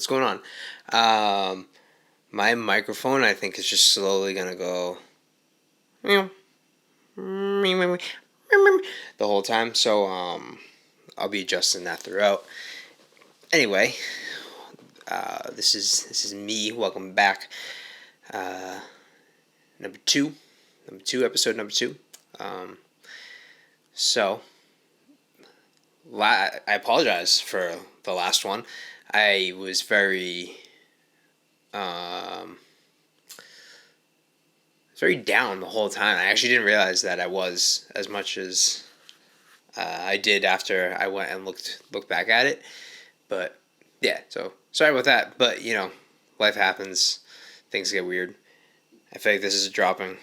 What's going on? My microphone, I think, is just slowly gonna go the whole time. So I'll be adjusting that throughout. Anyway, this is me. Welcome back. Number two, episode number 2. So I apologize for the last one. I was very down the whole time. I actually didn't realize that I was, as much as I did after I went and looked back at it. But yeah, so sorry about that. But life happens. Things get weird. I feel like this is dropping.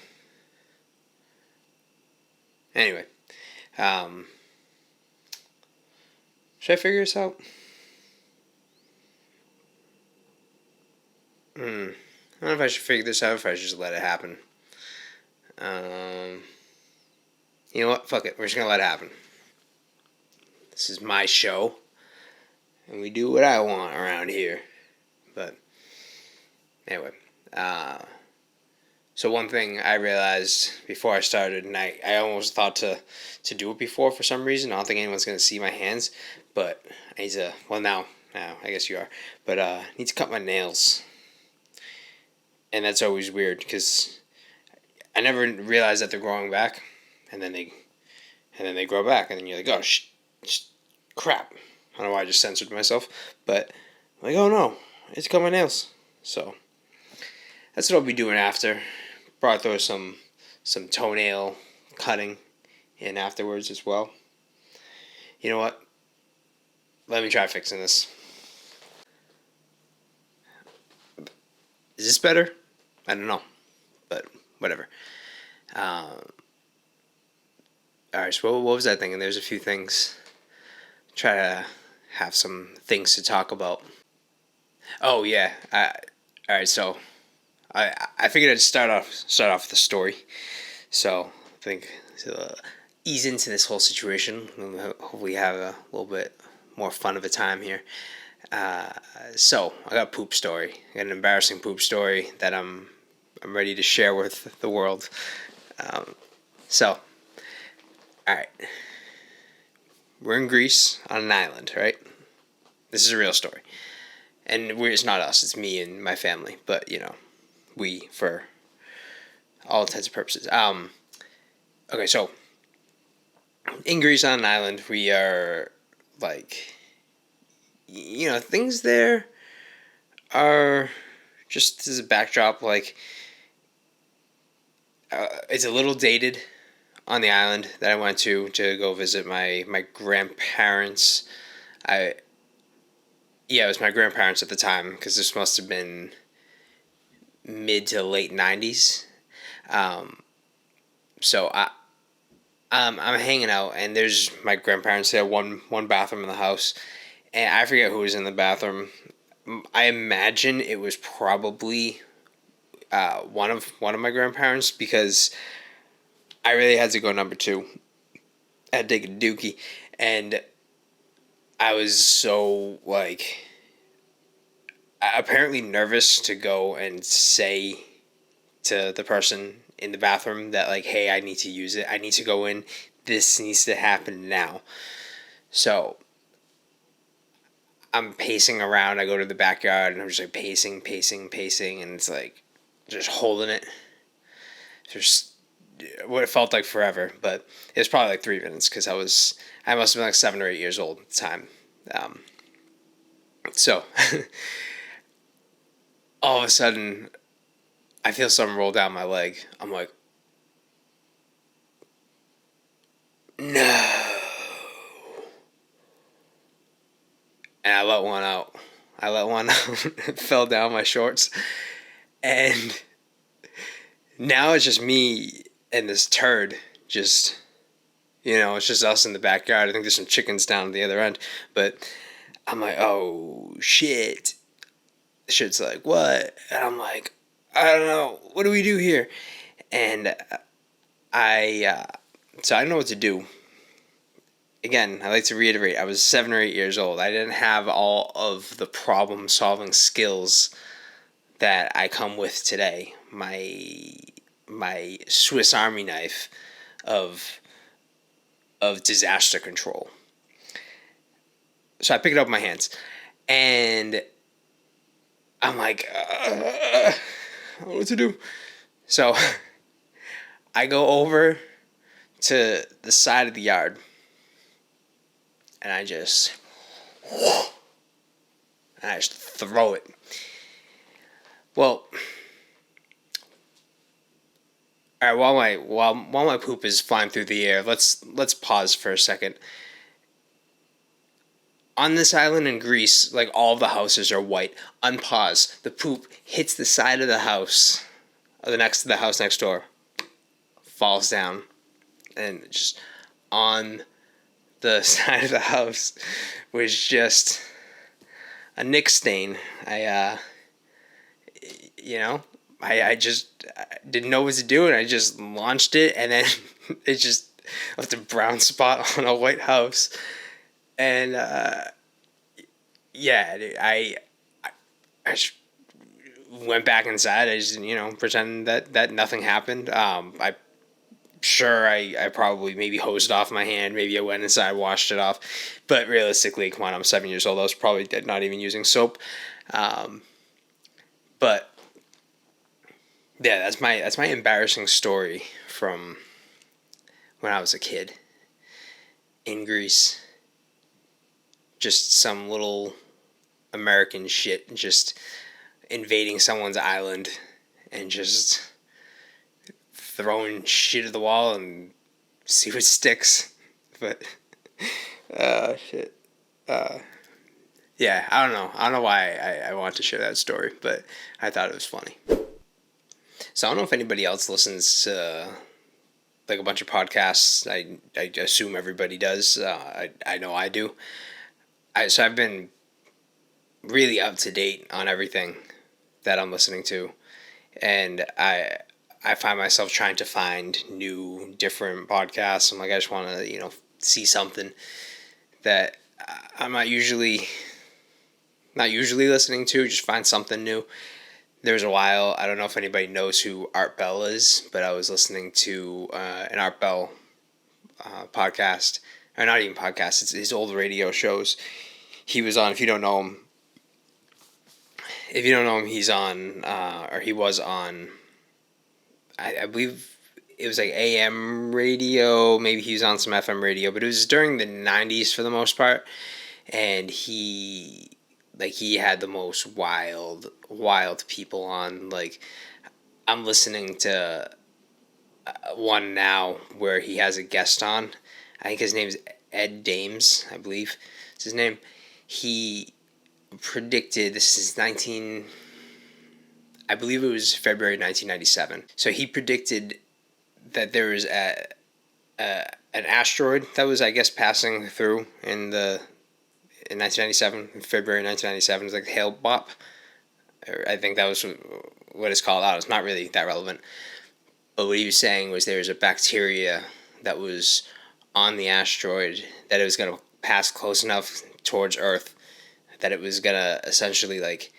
Anyway, should I figure this out? I don't know if I should figure this out or if I should just let it happen. You know what? Fuck it. We're just gonna let it happen. This is my show, and we do what I want around here. But anyway, so one thing I realized before I started, and I almost thought to do it before for some reason. I don't think anyone's gonna see my hands, but I need to. Well, now I guess you are. But I need to cut my nails, and that's always weird because I never realize that they're growing back, and then they grow back, and then you're like, oh crap! I don't know why I just censored myself, but I'm like, oh no, it's cut my nails. So that's what I'll be doing after. Brought through some toenail cutting in afterwards as well. You know what? Let me try fixing this. Is this better? I don't know, but whatever. Alright, so what was I thinking? There's a few things. Try to have some things to talk about. Oh yeah. Alright, so I figured I'd start off with the story. So I think to ease into this whole situation, and hopefully have a little bit more fun of a time here. So I got a poop story. I got an embarrassing poop story that I'm ready to share with the world. So, all right, we're in Greece on an island, right? This is a real story, and it's not us. It's me and my family, but we for all intents and purposes. Okay, so in Greece on an island, we are like, things there are just as a backdrop, like, it's a little dated on the island that I went to go visit my grandparents. It was my grandparents at the time, because this must have been mid to late 90s. So I'm hanging out, and there's my grandparents. They have one bathroom in the house, and I forget who was in the bathroom. I imagine it was probably one of my grandparents, because I really had to go number 2. I had to take a dookie, and I was so apparently nervous to go and say to the person in the bathroom that hey, I need to use it. I need to go in. This needs to happen now. So I'm pacing around. I go to the backyard, and I'm just pacing, and it's just holding it. Just what it felt like forever, but it was probably 3 minutes, because I must have been 7 or 8 years old at the time. So all of a sudden, I feel something roll down my leg. I'm like, no. And I let one out. It fell down my shorts. And now it's just me and this turd. It's just us in the backyard. I think there's some chickens down at the other end. But I'm like, oh, shit. Shit's like, what? And I'm like, I don't know. What do we do here? And so I didn't know what to do. again, I like to reiterate, I was 7 or 8 years old. I didn't have all of the problem solving skills that I come with today. My Swiss Army knife of disaster control. So I pick it up in my hands, and I'm like, I don't know what to do. So I go over to the side of the yard, and I just throw it. Well, all right. While my poop is flying through the air, let's pause for a second. On this island in Greece, like, all the houses are white. Unpause. The poop hits the side of the house, or the house next door, falls down, and just on the side of the house was just a nick stain. I just didn't know what to do, and I just launched it, and then it just left a brown spot on a white house. And yeah, I just went back inside. I just, pretended that nothing happened. I probably maybe hosed off my hand. Maybe I went inside, washed it off. But realistically, come on, I'm 7 years old. I was probably not even using soap. But yeah, that's my embarrassing story from when I was a kid in Greece. Just some little American shit, just invading someone's island and just throwing shit at the wall and see what sticks. But shit. Yeah, I don't know why I want to share that story, but I thought it was funny. So I don't know if anybody else listens to like a bunch of podcasts. I assume everybody does. I know I do. So I've been really up to date on everything that I'm listening to, and I find myself trying to find new, different podcasts. I'm like, I just want to see something that I'm not usually listening to. Just find something new. There was a while, I don't know if anybody knows who Art Bell is, but I was listening to an Art Bell podcast, or not even podcast. It's his old radio shows. He was on. If you don't know him, he's on, or he was on. I believe it was like AM radio. Maybe he was on some FM radio, but it was during the 90s for the most part, and he had the most wild people on. Like, I'm listening to one now where he has a guest on. I think his name is Ed Dames, I believe is his name. He predicted, this is I believe it was February 1997. So he predicted that there was an asteroid that was, I guess, passing through in 1997, February 1997. It was like the Hale-Bopp. I think that was what it's called out. It's not really that relevant. But what he was saying was there was a bacteria that was on the asteroid, that it was going to pass close enough towards Earth that it was going to essentially like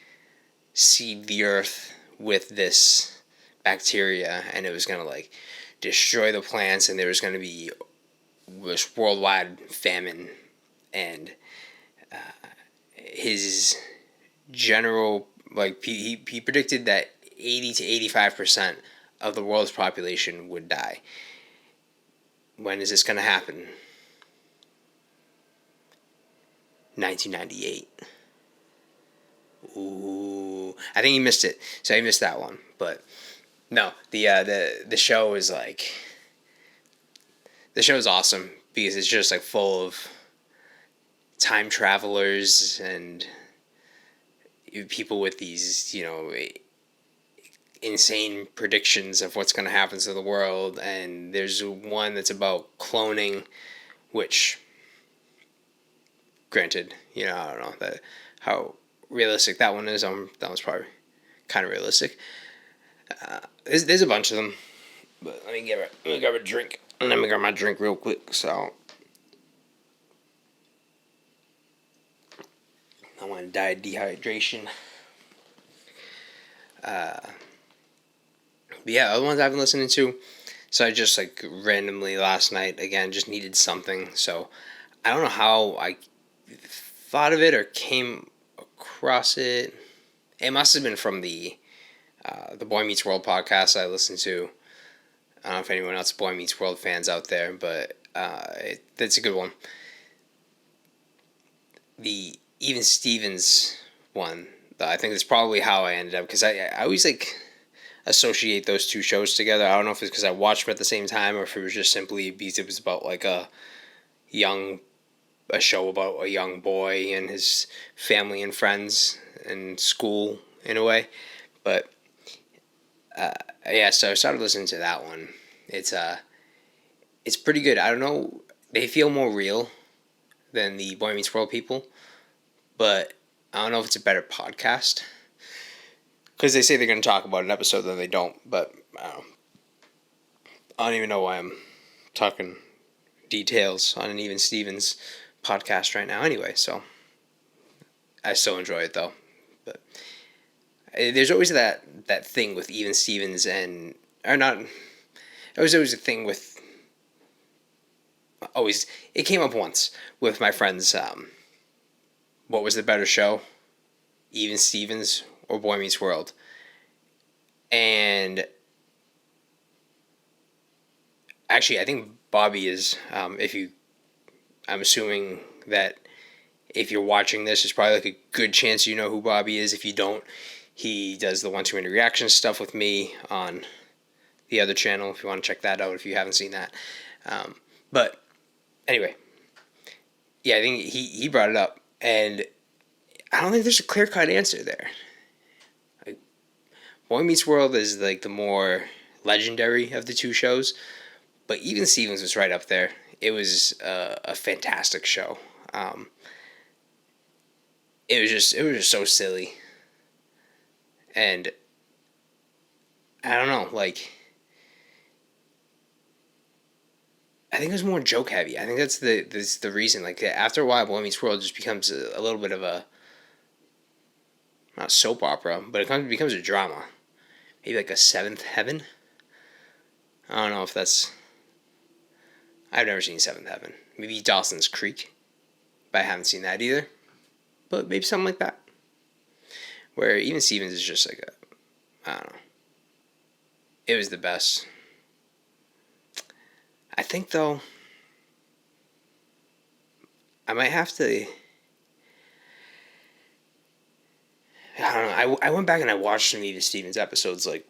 seed the Earth with this bacteria, and it was going to like destroy the plants, and there was going to be this worldwide famine. And his general, like, he predicted that 80 to 85% of the world's population would die. When is this going to happen? 1998. Ooh, I think he missed it. So he missed that one. But no, the show is like, the show is awesome because it's just like full of time travelers and people with these, insane predictions of what's going to happen to the world. And there's one that's about cloning, which, granted, I don't know how realistic that one is. That was probably kind of realistic. There's a bunch of them, but let me grab a drink. Let me grab my drink real quick. So I want to die of dehydration. But yeah, other ones I've been listening to. So I just like randomly last night again just needed something. So I don't know how I thought of it or came across it. It must have been from the Boy Meets World podcast I listened to. I don't know if anyone else Boy Meets World fans out there, but that's a good one. The Even Stevens one, I think that's probably how I ended up, because I always like associate those two shows together. I don't know if it's because I watched them at the same time or if it was just simply because it was about like a show about a young boy and his family and friends and school in a way. But yeah, so I started listening to that one. It's pretty good. I don't know, they feel more real than the Boy Meets World people, but I don't know if it's a better podcast. Because they say they're going to talk about an episode, then they don't. But I don't even know why I'm talking details on an Even Stevens podcast right now anyway. So I still enjoy it though. But there's always that thing with Even Stevens and... Or not... There was always a thing with... Always... It came up once with my friends. What was the better show? Even Stevens or Boy Meets World? And actually, I think Bobby is. I'm assuming that if you're watching this, there's probably like a good chance you know who Bobby is. If you don't, he does the 1-2 minute reaction stuff with me on the other channel. If you want to check that out, if you haven't seen that. But anyway, yeah, I think he brought it up, and I don't think there's a clear cut answer there. Boy Meets World is like the more legendary of the two shows, but Even Stevens was right up there. It was a fantastic show. It was just so silly, and I don't know, like I think it was more joke heavy. I think that's the reason. Like after a while, Boy Meets World just becomes a little bit of a, not soap opera, but it becomes a drama. Maybe like a Seventh Heaven. I don't know if that's... I've never seen Seventh Heaven. Maybe Dawson's Creek, but I haven't seen that either. But maybe something like that. Where Even Stevens is just like a... I don't know. It was the best. I think, though, I might have to... I don't know. I went back and I watched some Even Stevens episodes, like,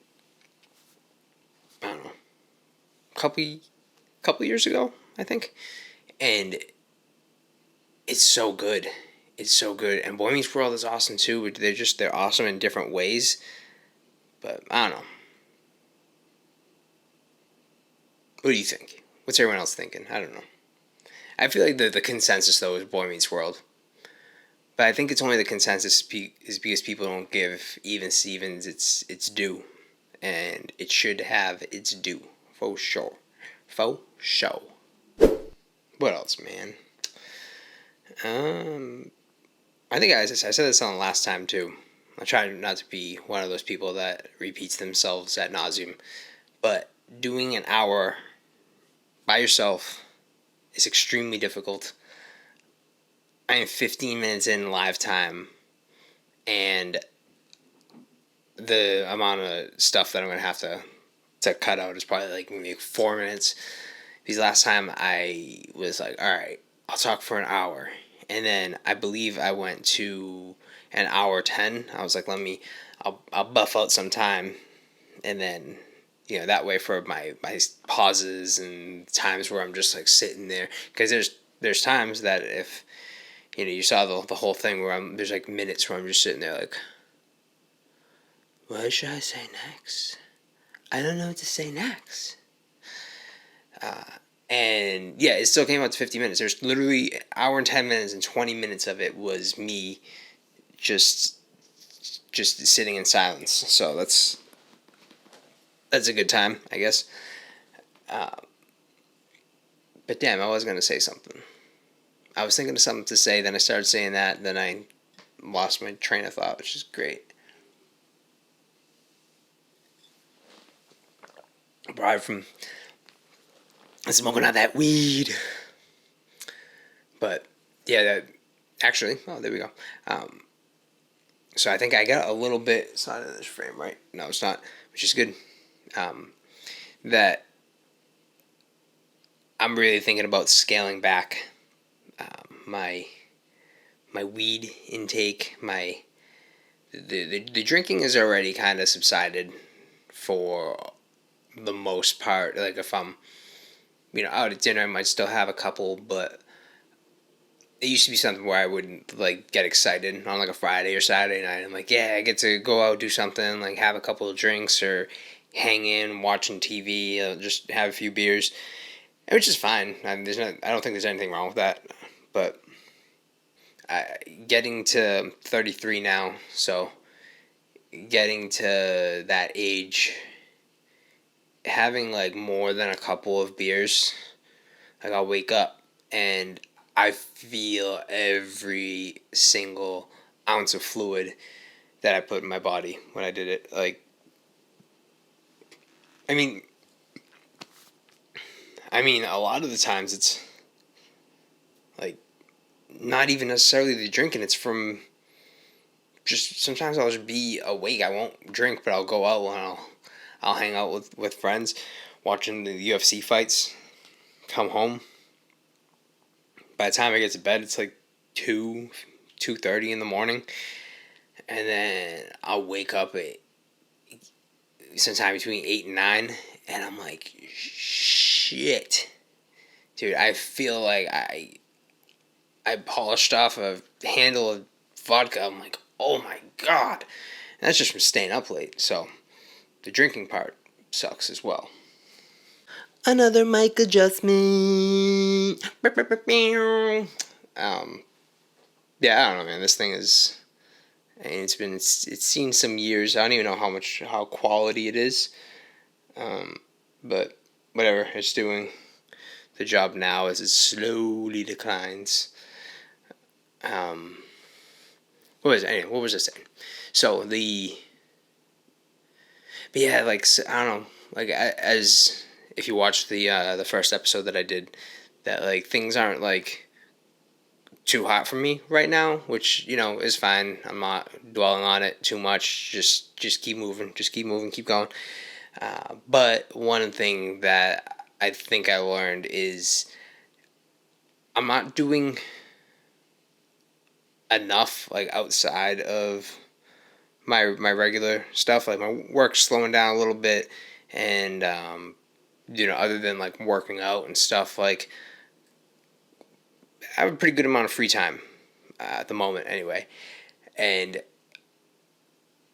I don't know, couple years ago, I think. And it's so good. It's so good. And Boy Meets World is awesome too. They're awesome in different ways. But I don't know. What do you think? What's everyone else thinking? I don't know. I feel like the consensus though is Boy Meets World. But I think it's only the consensus is because people don't give Even Stevens its due. And it should have its due. For sure. For sure. What else, man? I think I said this on the last time too. I try not to be one of those people that repeats themselves ad nauseum. But doing an hour by yourself is extremely difficult. I am 15 minutes in live time, and the amount of stuff that I'm going to have to cut out is probably like maybe 4 minutes. Because last time I was like, alright, I'll talk for an hour. And then I believe I went to an hour 10. I was like, I'll buff out some time. And then, that way for my pauses and times where I'm just like sitting there. Because there's times that if, you saw the whole thing where there's like minutes where I'm just sitting there like, what should I say next? I don't know what to say next. And yeah, it still came out to 50 minutes. There's literally an hour and 10 minutes, and 20 minutes of it was me just sitting in silence. So that's a good time, I guess. But damn, I was going to say something. I was thinking of something to say, then I started saying that, then I lost my train of thought, which is great. Apart from smoking out that weed. But yeah, that actually, oh, there we go. So I think I got a little bit. It's not in this frame, right? No, it's not, which is good. That I'm really thinking about scaling back my weed intake. The drinking is already kind of subsided for the most part. Like if I'm out at dinner, I might still have a couple, but it used to be something where I wouldn't like get excited on like a Friday or Saturday night. I'm like, yeah, I get to go out, do something, like have a couple of drinks or hang in watching TV, just have a few beers, which is fine. I don't think there's anything wrong with that. But getting to 33 now, so getting to that age, having like more than a couple of beers, like I'll wake up and I feel every single ounce of fluid that I put in my body when I did it. Like, I mean, a lot of the times it's like not even necessarily the drinking. It's from just sometimes I'll just be awake. I won't drink, but I'll go out and I'll hang out with friends, watching the UFC fights. Come home. By the time I get to bed, it's like 2:30 in the morning, and then I'll wake up at sometime between 8 and 9, and I'm like, shit, dude. I feel like I polished off a handle of vodka. I'm like, oh my god, and that's just from staying up late. So the drinking part sucks as well. Another mic adjustment. Yeah, I don't know, man. This thing is, and it's seen some years. I don't even know how quality it is. But whatever, it's doing the job now as it slowly declines. What was it? Anyway, what was I saying? So but yeah, like I don't know, like as if you watch the first episode that I did, that like things aren't like too hot for me right now, which is fine. I'm not dwelling on it too much. Just keep moving, keep going. But one thing that I think I learned is I'm not doing enough like outside of my regular stuff. Like my work's slowing down a little bit, and other than like working out and stuff, like I have a pretty good amount of free time at the moment, anyway. And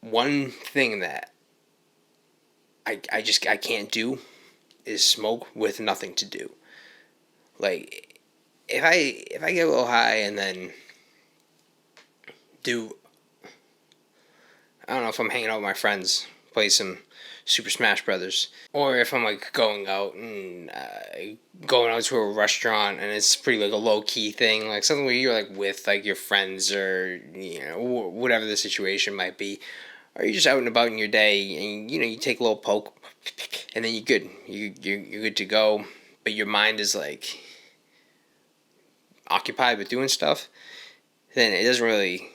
one thing that I can't do is smoke with nothing to do. Like if I get a little high and then do, I don't know, if I'm hanging out with my friends, play some Super Smash Brothers, or if I'm like going out and going out to a restaurant and it's pretty like a low key thing, like something where you're like with like your friends or whatever the situation might be, or you're just out and about in your day and you take a little poke and then you're good. You're good to go, but your mind is like occupied with doing stuff. Then it doesn't really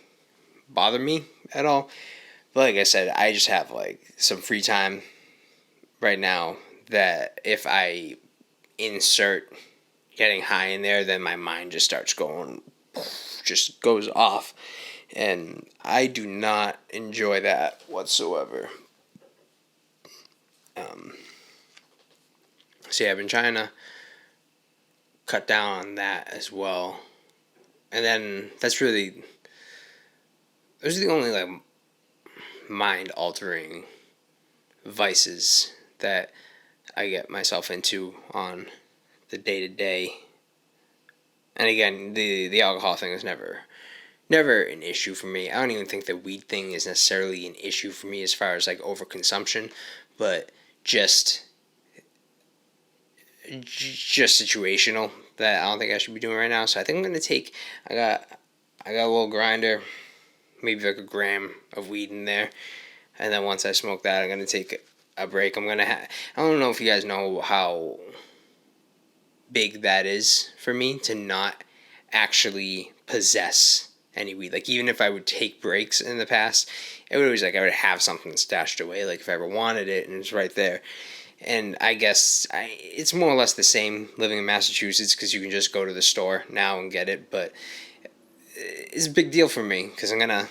bother me at all. But like I said, I just have like some free time right now that if I insert getting high in there, then my mind just starts going, just goes off. And I do not enjoy that whatsoever. So yeah, I've been trying to cut down on that as well. And then those are the only like mind altering vices that I get myself into on the day to day. And again, the alcohol thing is never an issue for me. I don't even think the weed thing is necessarily an issue for me as far as like overconsumption, but just situational that I don't think I should be doing right now. So I think I'm gonna take. I got a little grinder. maybe like a gram of weed in there. And then once I smoke that, I'm going to take a break. I don't know if you guys know how big that is for me to not actually possess any weed. Like, even if I would take breaks in the past, it would always, like, I would have something stashed away, like if I ever wanted it and it's right there. And I guess it's more or less the same living in Massachusetts, because you can just go to the store now and get it. But it's a big deal for me, because I'm gonna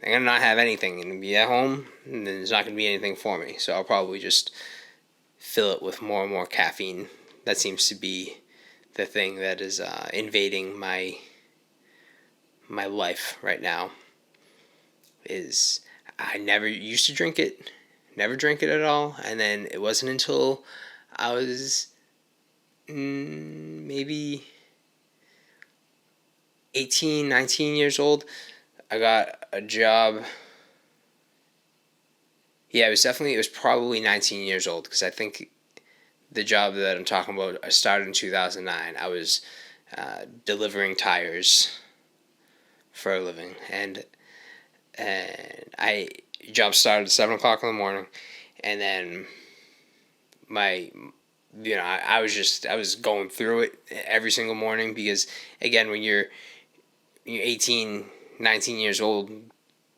not have anything and be at home, and then there's not gonna be anything for me. So I'll probably just fill it with more and more caffeine. That seems to be the thing that is invading my life right now. Is I never used to drink it, never drank it at all, and then it wasn't until I was maybe 18, 19 years old, I got a job. Yeah, it was probably 19 years old, because I think the job that I'm talking about, I started in 2009. I was delivering tires for a living, and I job started at 7 o'clock in the morning, and then I was going through it every single morning, because again, when you're 18, 19 years old,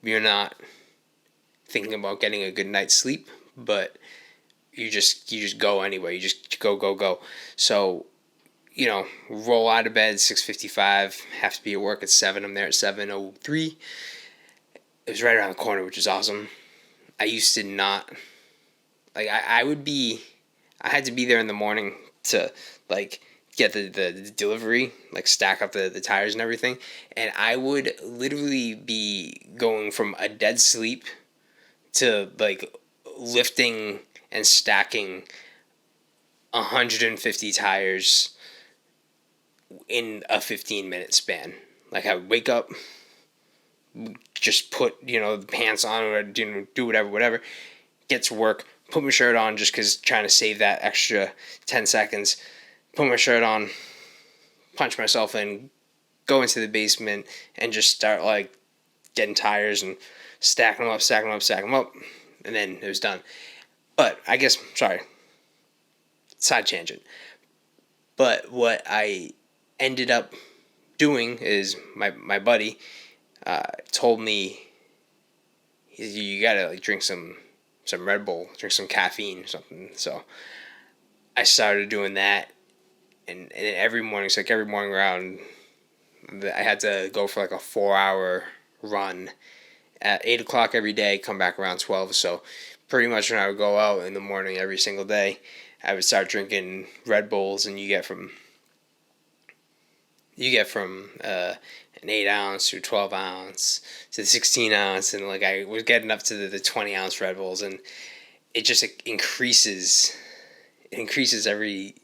you're not thinking about getting a good night's sleep, but you just go anyway. You just go. So, roll out of bed 6:55. Have to be at work at 7. I'm there at 7:03. It was right around the corner, which is awesome. I used to not like. I had to be there in the morning to like get the delivery, like stack up the tires and everything, and I would literally be going from a dead sleep to like lifting and stacking 150 tires in a 15-minute span. Like, I would wake up, just put the pants on, or do whatever, get to work, put my shirt on, just because trying to save that extra 10 seconds, put my shirt on, punch myself in, go into the basement, and just start like getting tires and stacking them up, and then it was done. But I guess, sorry, side tangent. But what I ended up doing is my buddy told me, you gotta like drink some Red Bull, drink some caffeine or something. So I started doing that, and every morning, it's like every morning around, I had to go for like a 4-hour run at 8 o'clock every day, come back around 12. So pretty much when I would go out in the morning every single day, I would start drinking Red Bulls, and you get from an 8 ounce to 12 ounce to 16 ounce, and like I was getting up to the 20 ounce Red Bulls, and it just increases. It increases every,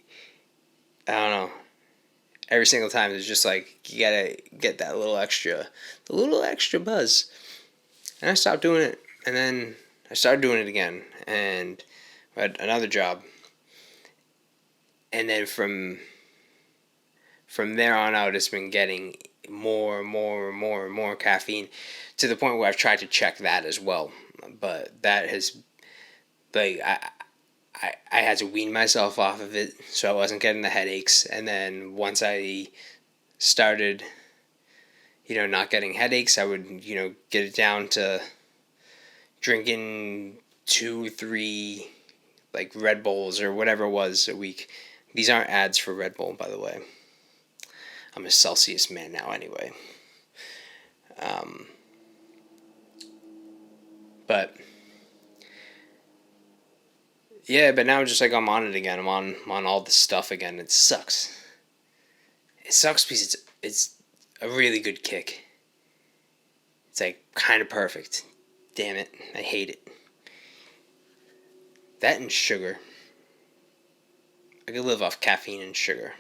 I don't know, every single time. It's just like you gotta get that little extra buzz. And I stopped doing it, and then I started doing it again, and I had another job, and then from there on out, it's been getting more and more caffeine, to the point where I've tried to check that as well, but that has, like, I had to wean myself off of it so I wasn't getting the headaches. And then once I started, not getting headaches, I would, get it down to drinking 2, 3, like Red Bulls or whatever it was a week. These aren't ads for Red Bull, by the way. I'm a Celsius man now anyway. But yeah, but now just like I'm on it again. I'm on all this stuff again. It sucks. It sucks because it's a really good kick. It's like kind of perfect. Damn it, I hate it. That and sugar. I could live off caffeine and sugar.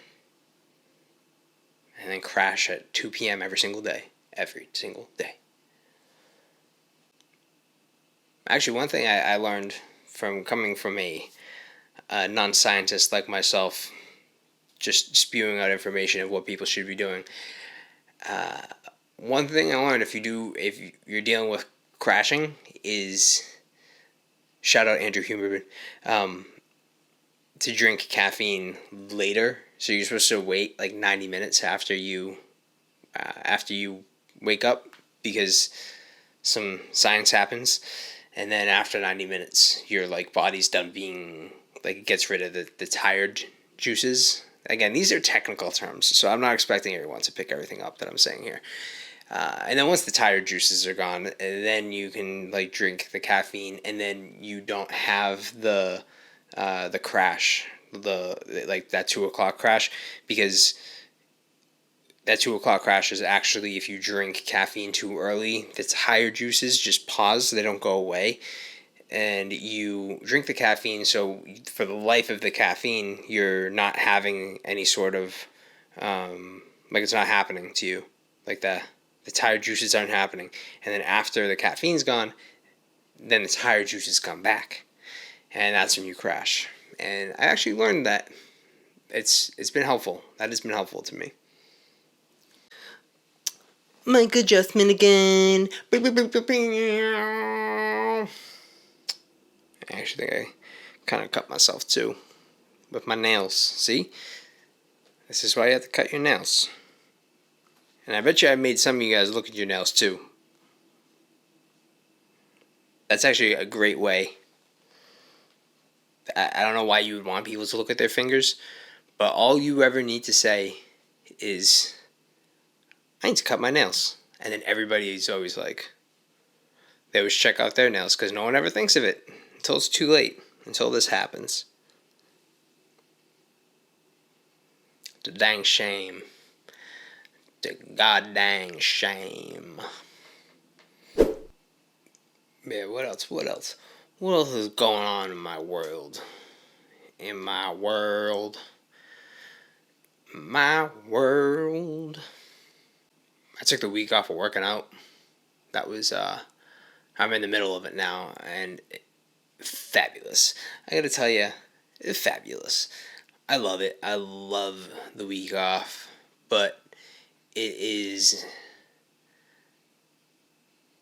And then crash at 2 p.m. every single day. Every single day. Actually, one thing I learned from coming from a non-scientist like myself, just spewing out information of what people should be doing. one thing I learned, if you're dealing with crashing, is shout out Andrew Huberman, um, to drink caffeine later. So you're supposed to wait like 90 minutes after you wake up, because some science happens, and then after 90 minutes your like body's done being like, it gets rid of the tired juices. Again, these are technical terms, so I'm not expecting everyone to pick everything up that I'm saying here. And then once the tired juices are gone, then you can like drink the caffeine, and then you don't have the crash, the like that 2 o'clock crash, because that 2 o'clock crash is actually if you drink caffeine too early. The tired juices just pause; they don't go away, and you drink the caffeine. So for the life of the caffeine, you're not having any sort of like, it's not happening to you, like the tired juices aren't happening. And then after the caffeine's gone, then the tired juices come back, and that's when you crash. And I actually learned that it's been helpful. That has been helpful to me. Mic adjustment again. I actually think I kind of cut myself too with my nails. See? This is why you have to cut your nails. And I bet you I made some of you guys look at your nails too. That's actually a great way. I don't know why you would want people to look at their fingers, but all you ever need to say is, I need to cut my nails. And then everybody's always like, they always check out their nails, because no one ever thinks of it until it's too late, until this happens. The dang shame. The god dang shame. Yeah, what else? What else? What else is going on in my world? In my world. My world. I took the week off of working out. That was, I'm in the middle of it now, and fabulous. I gotta tell you, it's fabulous. I love it. I love the week off, but it's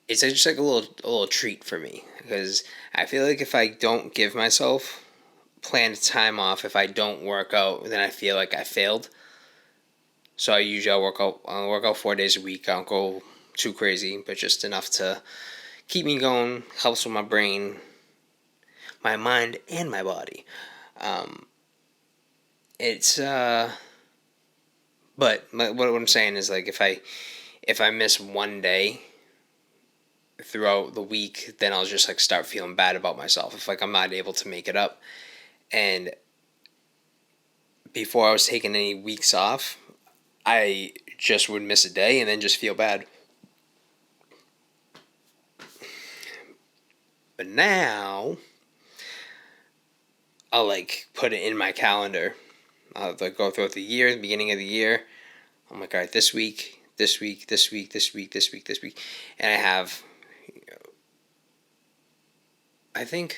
just like a little treat for me, because I feel like if I don't give myself planned time off, if I don't work out, then I feel like I failed. So I'll work out 4 days a week. I don't go too crazy, but just enough to keep me going. Helps with my brain, my mind, and my body. It's but what I'm saying is, like, if I miss one day throughout the week, then I'll just like start feeling bad about myself if like I'm not able to make it up. And before I was taking any weeks off, I just would miss a day and then just feel bad. But now I'll like put it in my calendar. I'll like go throughout the year, the beginning of the year. I'm like, all right, this week, this week, this week, this week, this week, this week, and I have, I think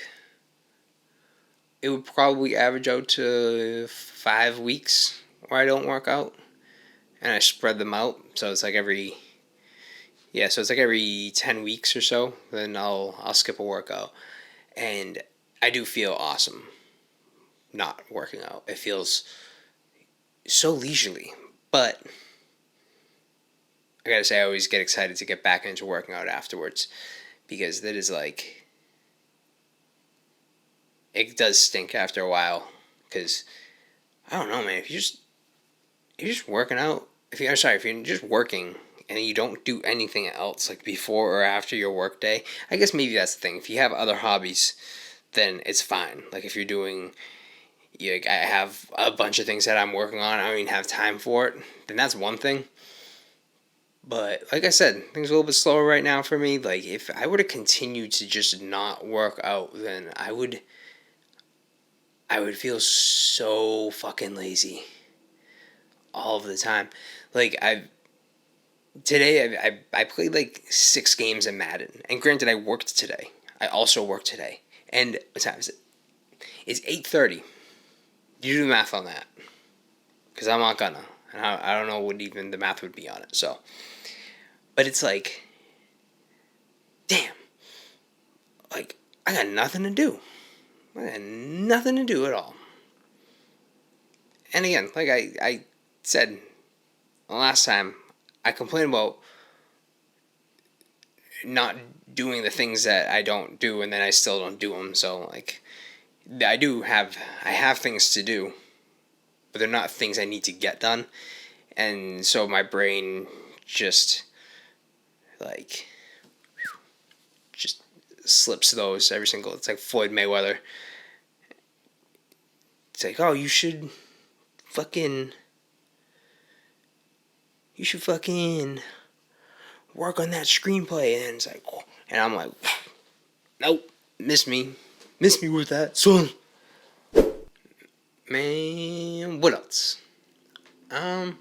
it would probably average out to 5 weeks where I don't work out, and I spread them out. So it's like every 10 weeks or so. Then I'll skip a workout, and I do feel awesome not working out. It feels so leisurely, but I gotta say, I always get excited to get back into working out afterwards, because that is like, it does stink after a while, because I don't know, man. If you're just working out, if you're just working and you don't do anything else like before or after your work day, I guess maybe that's the thing. If you have other hobbies, then it's fine. Like if you're doing, like I have a bunch of things that I'm working on, I don't even have time for it, then that's one thing. But like I said, things are a little bit slower right now for me. Like if I were to continue to just not work out, then I would feel so fucking lazy all of the time. Like I played like 6 games of Madden, and granted I worked today. I also worked today, and what time is it? It's 8:30. You do the math on that, because I'm not gonna, and I don't know what even the math would be on it. So But it's like, damn, like, I got nothing to do. I got nothing to do at all. And again, like I said last time, I complain about not doing the things that I don't do, and then I still don't do them. So like, I have things to do, but they're not things I need to get done. And so my brain just like just slips those every single. It's like Floyd Mayweather. It's like, oh, fucking you should fucking work on that screenplay. And it's like, oh. And I'm like, nope, miss me with that, son. Man, what else? Yeah,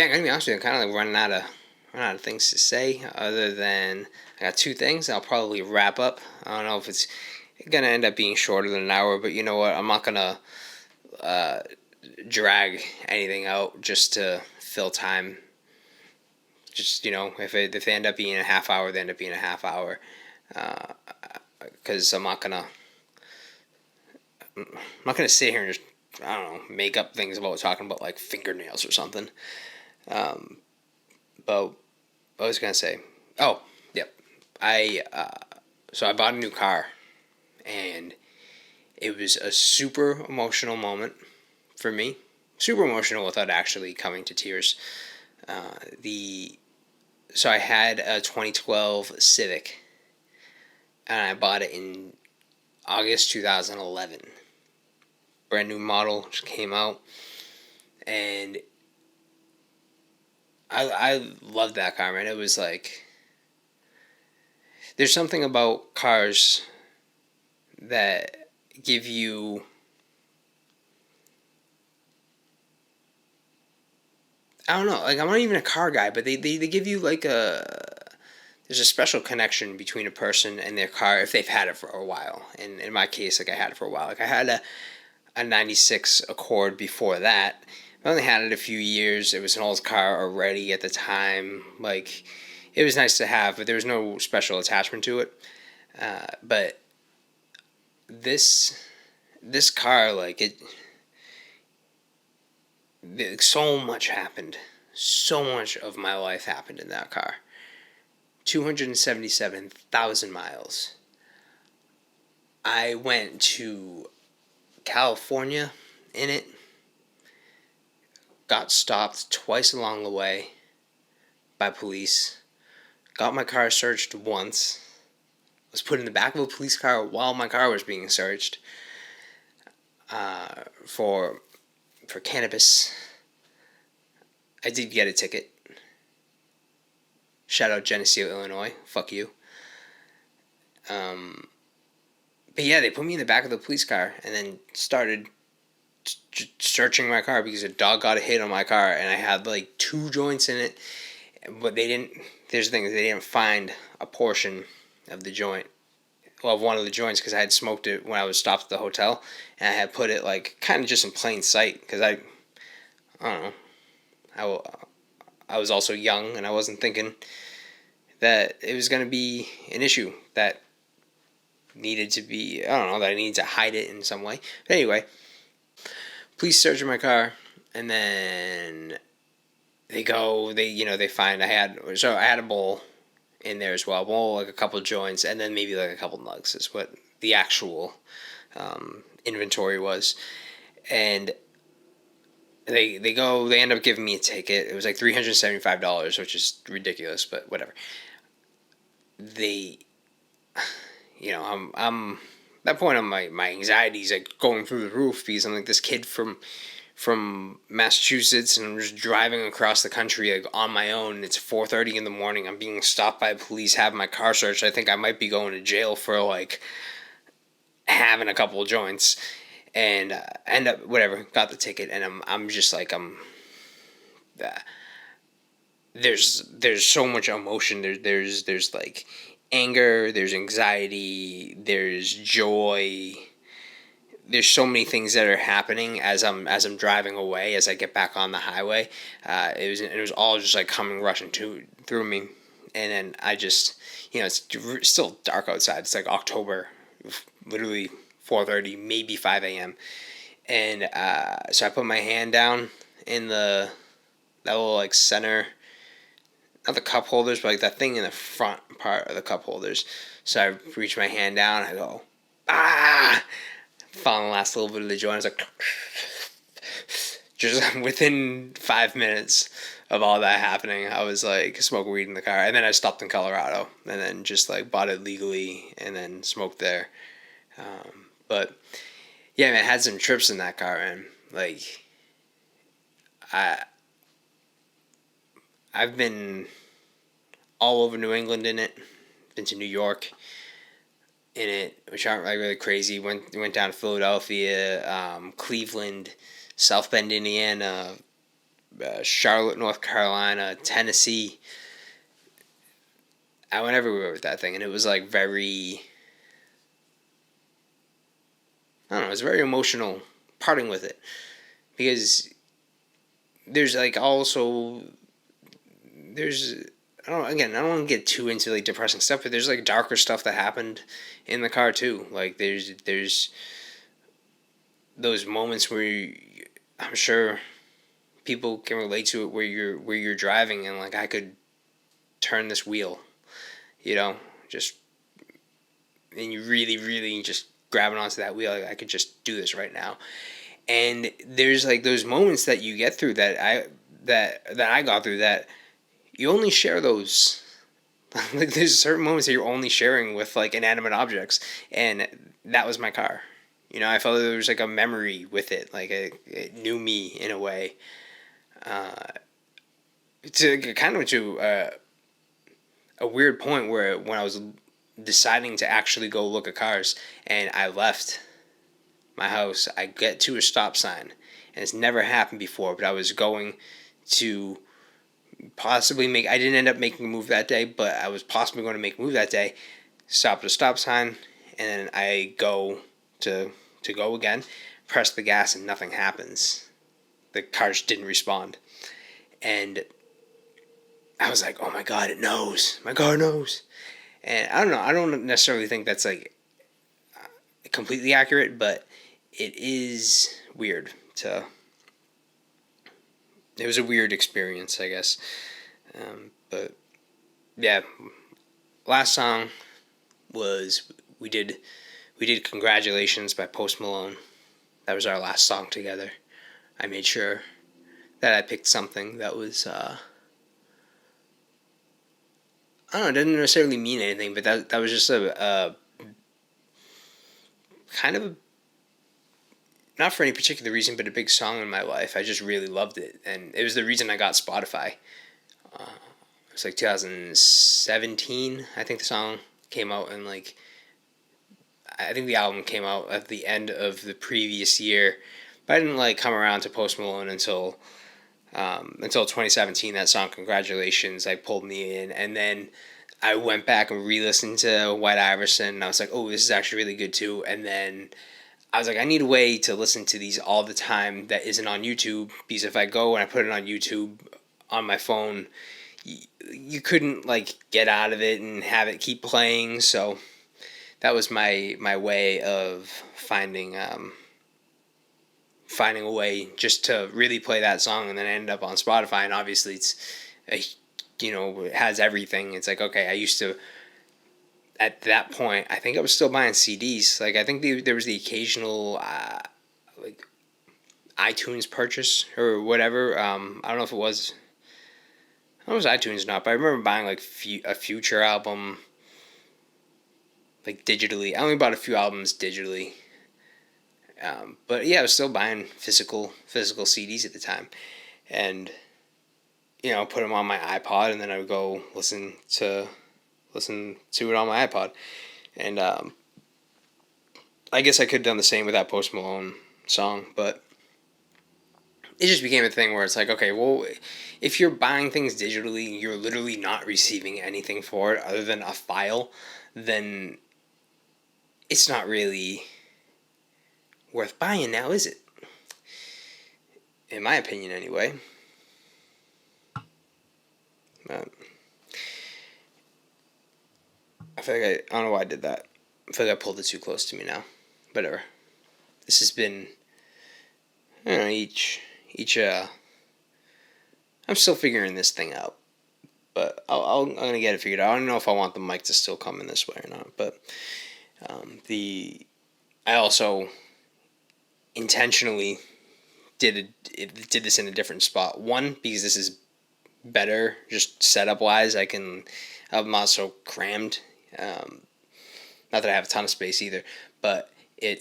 I'm gonna be honest with you. I'm kind of like running out of things to say. Other than I got two things. I'll probably wrap up. I don't know if it's gonna end up being shorter than an hour, but you know what? I'm not gonna uh, drag anything out just to fill time. Just if they end up being a half hour, they end up being a half hour. Because I'm not gonna sit here and just I don't know make up things about talking about like fingernails or something. But what was I gonna say? Oh, yep. So I bought a new car, and it was a super emotional moment for me. Super emotional without actually coming to tears. So I had a 2012 Civic, and I bought it in August 2011. Brand new model just came out, and I loved that car, man. It was like there's something about cars that give you I don't know, like I'm not even a car guy, but they give you like there's a special connection between a person and their car if they've had it for a while. And in my case, like I had it for a while. Like I had a 96 Accord before that. I only had it a few years. It was an old car already at the time. Like it was nice to have, but there was no special attachment to it. But this car, so much happened. So much of my life happened in that car. 277,000 miles. I went to California in it. Got stopped twice along the way by police. Got my car searched once. Was put in the back of a police car while my car was being searched for cannabis. I did get a ticket. Shout out Geneseo, Illinois. Fuck you. But yeah, they put me in the back of the police car and then started searching my car because a dog got a hit on my car and I had like 2 joints in it. But they didn't. There's the thing: they didn't find a portion of the joint. Well, of one of the joints because I had smoked it when I was stopped at the hotel, and I had put it like kind of just in plain sight because I don't know. I was also young and I wasn't thinking that it was going to be an issue that needed to be, I don't know, that I needed to hide it in some way. But anyway, police search my car, and then they find I had a bowl in there as well. A bowl, like a couple joints, and then maybe like a couple nugs is what the actual inventory was. And they end up giving me a ticket. It was like $375, which is ridiculous, but whatever. I'm at that point, my anxiety's like going through the roof because I'm like this kid from Massachusetts, and I'm just driving across the country like on my own. It's 4:30 in the morning. I'm being stopped by police, having my car searched. I think I might be going to jail for like having a couple of joints, and end up whatever. Got the ticket, and I'm just like there's so much emotion. There's like anger. There's anxiety. There's joy. there's so many things that are happening as I'm driving away, as I get back on the highway. It was all just like coming rushing through me, and then I just, it's still dark outside. It's like October, literally 4:30, maybe 5 a.m. And so I put my hand down in that little like center, not the cup holders, but like that thing in the front part of the cup holders. So I reach my hand down. I go, ah! Found the last little bit of the joint. I was like, just within 5 minutes of all that happening, I was like, smoking weed in the car. And then I stopped in Colorado and then just like bought it legally and then smoked there. But yeah, man, I had some trips in that car, man. Like, I've been all over New England in it. Been to New York in it, which aren't like really crazy. Went down to Philadelphia, Cleveland, South Bend, Indiana, Charlotte, North Carolina, Tennessee. I went everywhere with that thing, and it was like very, I don't know, it was very emotional parting with it, because there's like also, there's, I don't want to get too into like depressing stuff, but there's like darker stuff that happened in the car too. Like there's those moments where I'm sure people can relate to it, where you're driving and like, I could turn this wheel, just, and you really, really just grabbing onto that wheel. Like, I could just do this right now. And there's like those moments that you get through that I got through, that you only share those. Like, there's certain moments that you're only sharing with like inanimate objects, and that was my car. I felt there was like a memory with it, like it knew me in a way. To kind of to a weird point where when I was deciding to actually go look at cars, and I left my house, I get to a stop sign, and it's never happened before, but I was going to possibly I didn't end up making a move that day, but I was possibly going to make a move that day. Stop at a stop sign, and then I go to go again, press the gas, and nothing happens. The car just didn't respond. And I was like, oh my God, it knows. My car knows. And I don't know. I don't necessarily think that's like completely accurate, but it is weird it was a weird experience, I guess. But yeah, last song was, we did Congratulations by Post Malone. That was our last song together. I made sure that I picked something that was, I don't know, it didn't necessarily mean anything, but that was just a kind of, not for any particular reason, but a big song in my life. I just really loved it, and it was the reason I got Spotify. It's like 2017, I think the song came out, and like, I think the album came out at the end of the previous year, but I didn't like come around to Post Malone until 2017. That song Congratulations like pulled me in, and then I went back and re-listened to White Iverson, and I was like, oh, this is actually really good too. And then I was like, I need a way to listen to these all the time that isn't on YouTube, because if I go and I put it on YouTube on my phone, you couldn't like get out of it and have it keep playing. So that was my way of finding a way just to really play that song. And then I ended up on Spotify, and obviously it has everything. It's like, okay, I used to, at that point, I think I was still buying CDs. Like, I think there was the occasional like iTunes purchase or whatever. I don't know if it was, I don't know if it was iTunes or not, but I remember buying like a Future album like digitally. I only bought a few albums digitally. But yeah, I was still buying physical CDs at the time, and put them on my iPod, and then I would go listen to it on my iPod, and I guess I could have done the same with that Post Malone song, but it just became a thing where it's like, okay, well, if you're buying things digitally, you're literally not receiving anything for it other than a file, then it's not really worth buying now, is it? In my opinion, anyway. I feel like I don't know why I did that. I feel like I pulled it too close to me now. Whatever. This has been, I don't know, I'm still figuring this thing out. But I'm going to get it figured out. I don't know if I want the mic to still come in this way or not. But I also intentionally did this in a different spot. One, because this is better, just setup wise. I'm not so crammed. Not that I have a ton of space either, but I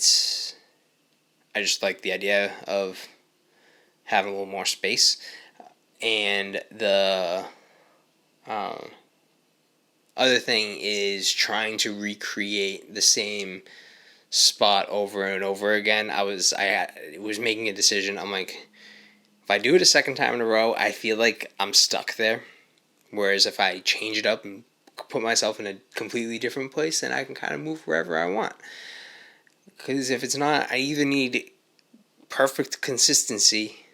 just like the idea of having a little more space. And the other thing is trying to recreate the same spot over and over again. I was making a decision. I'm like, if I do it a second time in a row, I feel like I'm stuck there. Whereas if I change it up and put myself in a completely different place, then I can kind of move wherever I want. Because if it's not, I either need perfect consistency,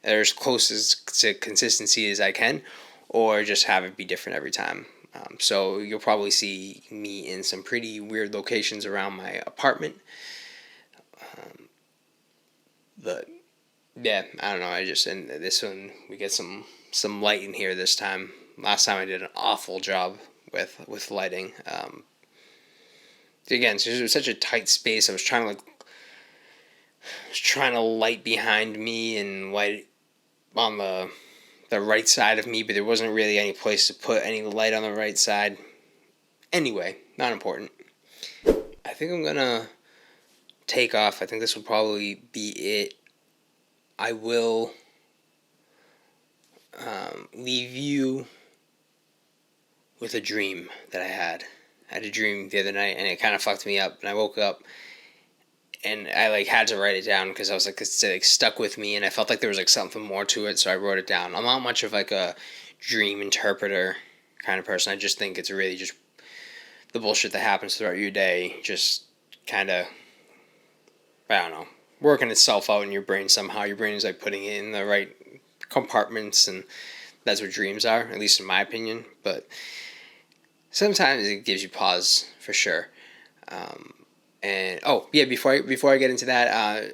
or as close to consistency as I can, or just have it be different every time. So you'll probably see me in some pretty weird locations around my apartment. But yeah, I don't know. And this one we get some light in here this time. Last time I did an awful job with lighting. Again, it was such a tight space. I was trying to light behind me and light on the right side of me, but there wasn't really any place to put any light on the right side. Anyway, not important. I think I'm gonna take off. I think this will probably be it. I will leave you with a dream that I had. I had a dream the other night, and it kind of fucked me up. And I woke up, and I had to write it down because I was it's stuck with me, and I felt like there was something more to it, so I wrote it down. I'm not much of a dream interpreter kind of person. I just think it's really just the bullshit that happens throughout your day, just kind of, I don't know, working itself out in your brain somehow. Your brain is putting it in the right compartments, and that's what dreams are, at least in my opinion. But sometimes it gives you pause for sure. And before I get into that,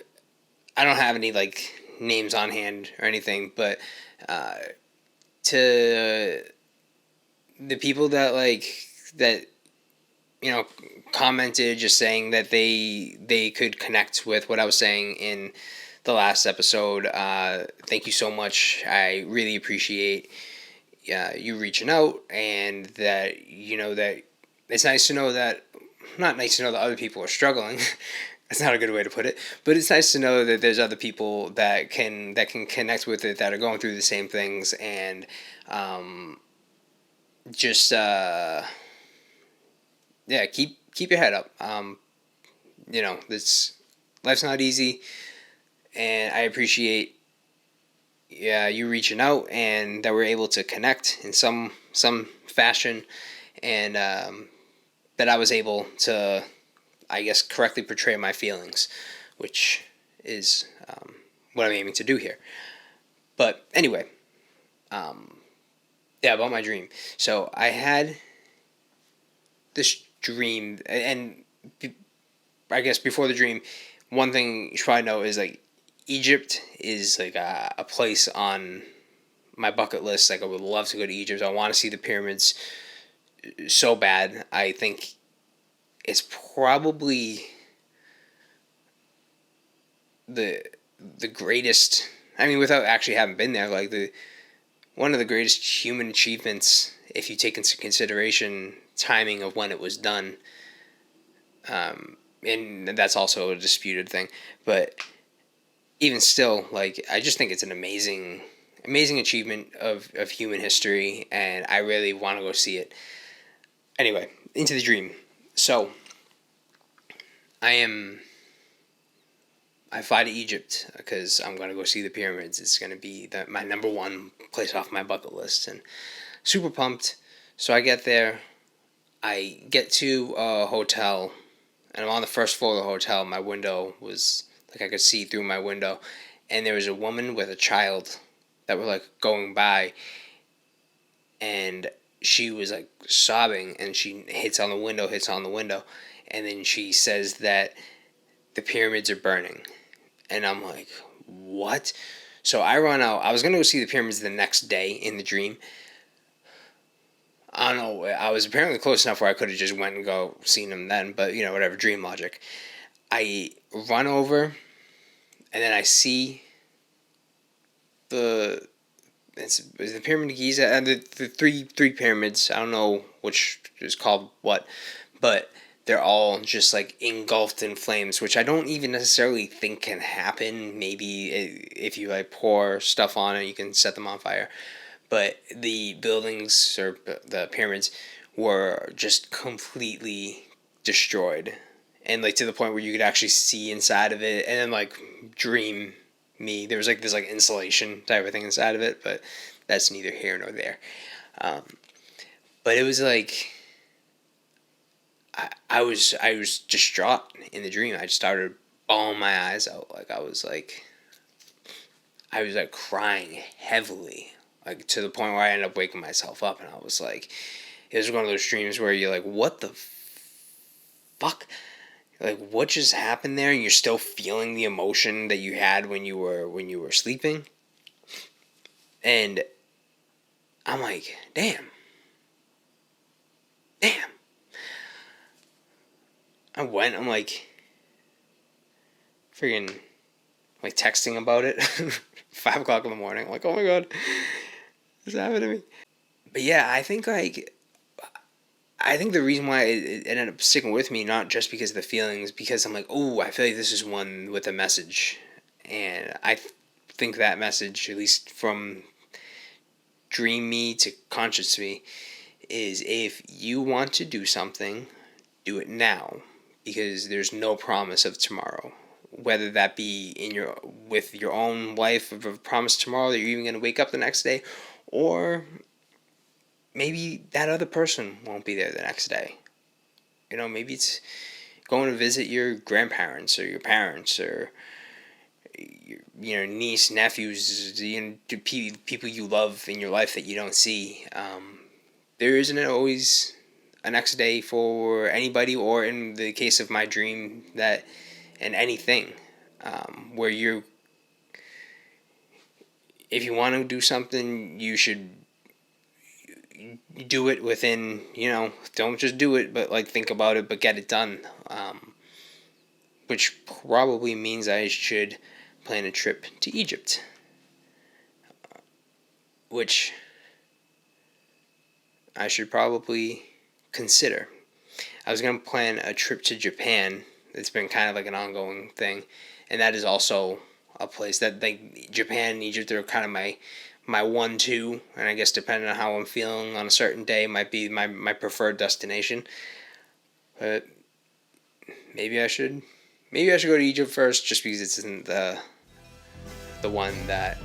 I don't have any names on hand or anything, but to the people that commented, just saying that they could connect with what I was saying in the last episode, thank you so much. I really appreciate you reaching out, and that that it's nice to know that, not nice to know that other people are struggling. That's not a good way to put it, but it's nice to know that there's other people that can connect with it, that are going through the same things, and just keep your head up. This life's not easy, and I appreciate you reaching out, and that we're able to connect in some fashion, and that I was able to, I guess, correctly portray my feelings, which is what I'm aiming to do here. But anyway, about my dream. So I had this dream, and I guess before the dream, one thing you should probably know is Egypt is a place on my bucket list. I would love to go to Egypt. I want to see the pyramids so bad. I think it's probably the greatest. I mean, without actually having been there, one of the greatest human achievements, if you take into consideration timing of when it was done. And that's also a disputed thing, but even still, I just think it's an amazing achievement of human history, and I really want to go see it. Anyway, into the dream. So, I fly to Egypt because I'm going to go see the pyramids. It's going to be my number one place off my bucket list, and super pumped. So I get there, I get to a hotel, and I'm on the first floor of the hotel. My window was like I could see through my window, and there was a woman with a child that were like going by, and she was like sobbing, and she hits on the window, and then she says that the pyramids are burning, and I'm like, what? So I run out. I was gonna go see the pyramids the next day in the dream. I don't know. I was apparently close enough where I could have just went and go seen them then, but whatever, dream logic. I run over, and then I see the it's the pyramid of Giza and the three pyramids. I don't know which is called what, but they're all just like engulfed in flames, which I don't even necessarily think can happen. Maybe if you like pour stuff on it, you can set them on fire. But the buildings or the pyramids were just completely destroyed, and like to the point where you could actually see inside of it, and then like dream me. There was like this like insulation type of thing inside of it, but that's neither here nor there. Um, but it was like I was distraught in the dream. I just started bawling my eyes out. Like I was like crying heavily, like to the point where I ended up waking myself up, and I was like, it was one of those dreams where you're like, what the fuck? Like what just happened there? And you're still feeling the emotion that you had when you were sleeping. And I'm like, damn. I'm like, freaking, like texting about it. 5 o'clock in the morning. I'm like, oh my god, this happened to me. But yeah, I think the reason why it ended up sticking with me, not just because of the feelings, because I'm like, oh, I feel like this is one with a message. And I think that message, at least from dream me to conscious me, is if you want to do something, do it now, because there's no promise of tomorrow. Whether that be with your own life of a promise tomorrow that you're even going to wake up the next day, or maybe that other person won't be there the next day. Maybe it's going to visit your grandparents or your parents or your niece, nephews, people you love in your life that you don't see. There isn't always a next day for anybody, or in the case of my dream, that and anything, where if you want to do something, you should do it within, don't just do it, but like think about it, but get it done. Which probably means I should plan a trip to Egypt, which I should probably consider. I was going to plan a trip to Japan. It's been kind of like an ongoing thing, and that is also a place that, like, Japan and Egypt are kind of my 1-2, and I guess depending on how I'm feeling on a certain day might be my preferred destination. But maybe I should go to Egypt first, just because it's in the one that